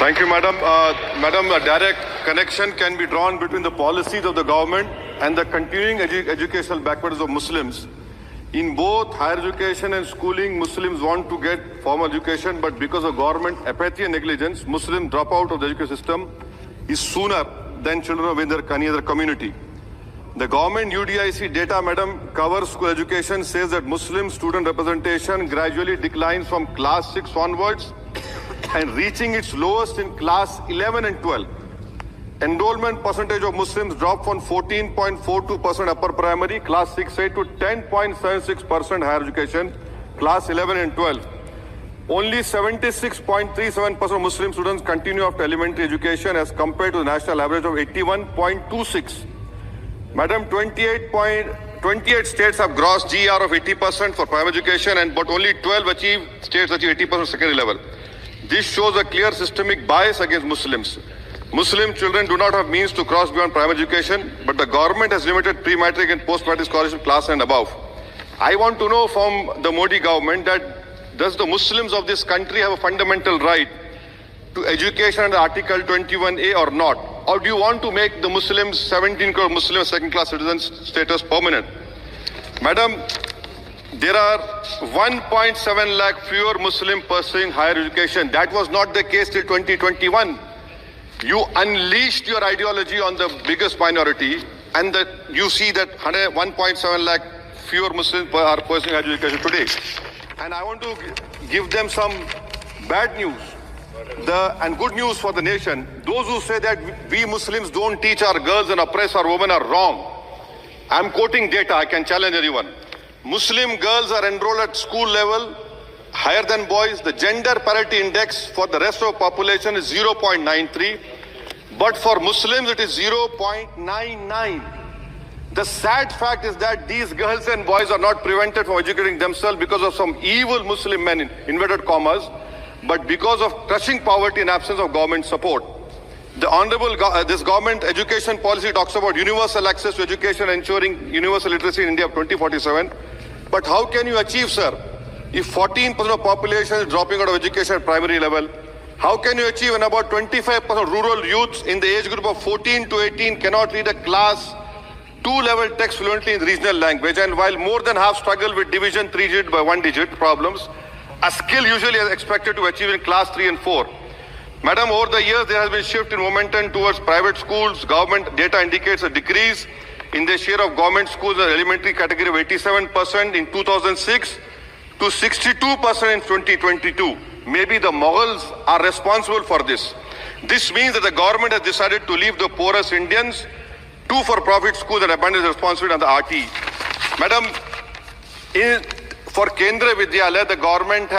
Thank you, Madam. Madam, a direct connection can be drawn between the policies of the government and the continuing educational backwardness of Muslims. In both higher education and schooling, Muslims want to get formal education, but because of government apathy and negligence, Muslims drop out of the education system is sooner than children of any other community. The government UDIC data, Madam, covers school education, says that Muslim student representation gradually declines from class 6 onwards and reaching its lowest in class 11 and 12. Enrollment percentage of Muslims dropped from 14.42% upper primary, class 6A to 10.76% higher education, class 11 and 12. Only 76.37% of Muslim students continue after elementary education as compared to the national average of 81.26. Madam, 28 states have gross GR of 80% for primary education, but only 12 states achieve 80% secondary level. This shows a clear systemic bias against Muslims. Muslim children do not have means to cross beyond primary education, but the government has limited pre-matric and post-matric scholarship class and above. I want to know from the Modi government that does the Muslims of this country have a fundamental right to education under Article 21A or not? Or do you want to make the Muslims, 17 crore Muslim second-class citizens status permanent? Madam, there are 1.7 lakh fewer Muslims pursuing higher education. That was not the case till 2021. You unleashed your ideology on the biggest minority, and you see that 1.7 lakh fewer Muslims are pursuing higher education today. And I want to give them some bad news and good news for the nation. Those who say that we Muslims don't teach our girls and oppress our women are wrong. I'm quoting data. I can challenge anyone. Muslim girls are enrolled at school level higher than boys. The gender parity index for the rest of the population is 0.93, but for Muslims it is 0.99. The sad fact is that these girls and boys are not prevented from educating themselves because of some evil Muslim men, in inverted commas, but because of crushing poverty and absence of government support. This government education policy talks about universal access to education, ensuring universal literacy in India of 2047. But how can you achieve, sir, if 14% of population is dropping out of education at primary level? How can you achieve when about 25% of rural youths in the age group of 14 to 18 cannot read a class 2 level text fluently in regional language, and while more than half struggle with division 3-digit by 1-digit problems, a skill usually is expected to achieve in class 3 and 4. Madam, over the years there has been a shift in momentum towards private schools. Government data indicates a decrease in the share of government schools in the elementary category of 87% in 2006 to 62% in 2022. Maybe the Mughals are responsible for this. This means that the government has decided to leave the poorest Indians to for-profit schools and abandon the responsibility on the RT. Madam, for Kendra Vidyalaya, the government